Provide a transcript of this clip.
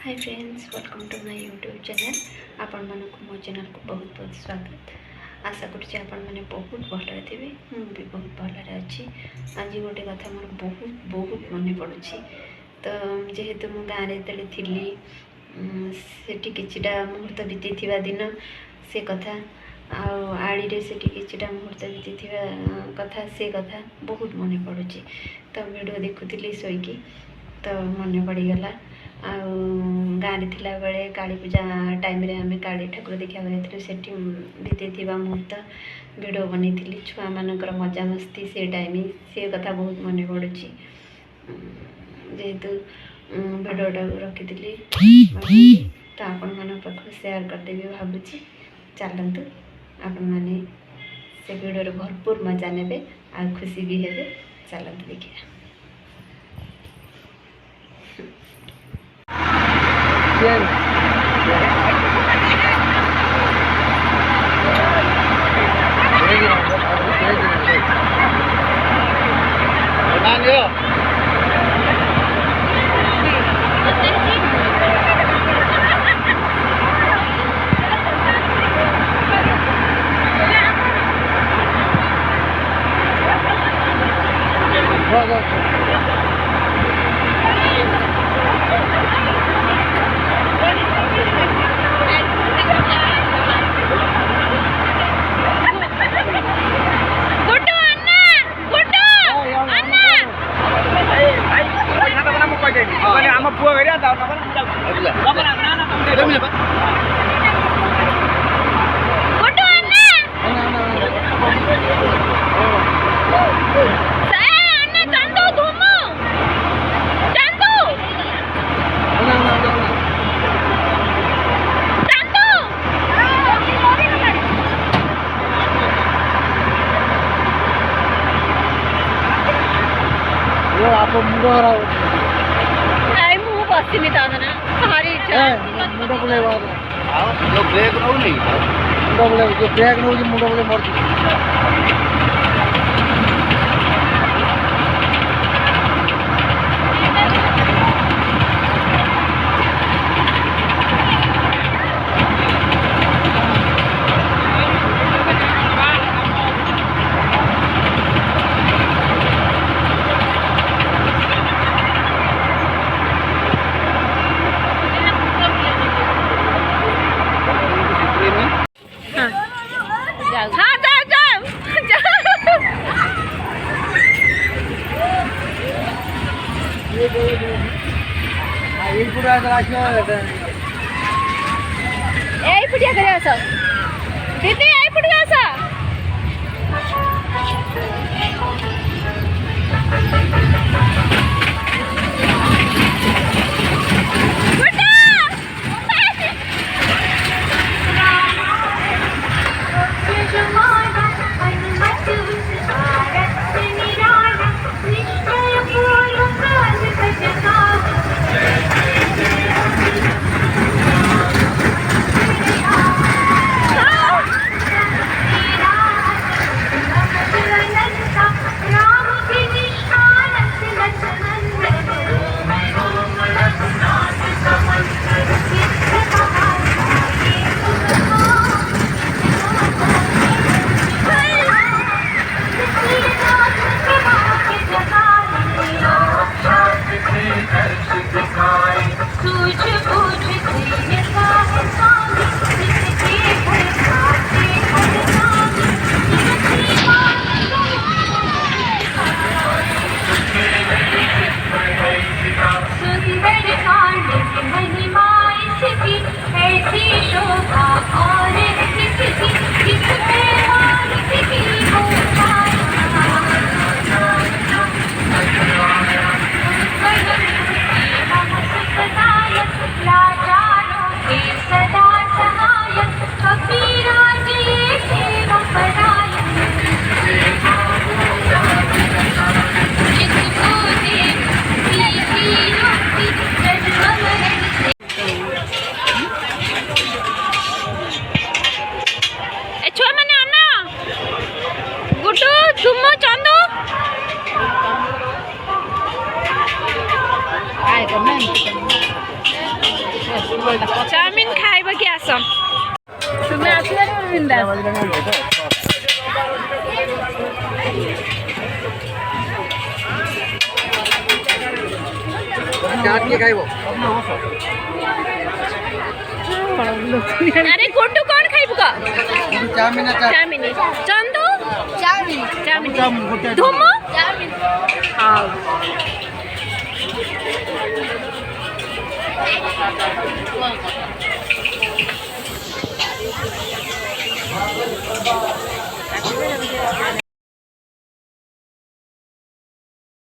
Hi friends, welcome to my YouTube channel. आपण मानक मो चैनल को बहुत बहुत स्वागत। आशा करुँचे आपण मैंने बहुत भलरे थे, मुझे बहुत भलरे अच्छी। आज गोटे कथा मोर बहुत बहुत मन पड़ुछि। तो जेहेतु मु गाँव में थी सेठी किछिटा मुहूर्त बीती थिबा दिन से कथा आड़ी रे सेठी किछिटा मुहूर्त बीती थिबा कथा से कथा बहुत मन पड़ुछि। तो वीडियो देखुली शोईकी तो मन पड़गला। गाँव में थिला बेले काली पूजा टाइम रे आमे काली ठाकुर देखा गए से बीती मुहूर्त वीडियो बनई छुआ मानकर मजा मस्ती से टाइम से कथा बहुत मन पड़ुछि। जेहेतु वीडियोटा रखी तो आपण मान पाख सेयार करदेवी भावुची। चलतु आपण मैंने से वीडियो भरपूर मजा ने आ खुशी भी हे। चलतु देखिए। आप मुंड आई मुँह बसनी भारी मुंड बुले जो ब्रेक नौ नहीं मुंड बुले जो ब्रेक नौ मुंड बुले मर पुटिया करे आस दीदी आई पुटिया आस ଚାଉମିନ ଖାଇବ କି ଆସ ତୁମେ ଆସିବ ବିନ୍ଦାସ ଚାଟ୍ କିଏ ଖାଇବ? ଆରେ ଗୁଣ୍ଡୁ କଣ ଖାଇବୁ କହ ଚାଉମିନ ନା chaat? Chow mein Chandu chow mein chow mein ଗୋଟେ ଧୁମୁ ଚାଉମିନ ହଉ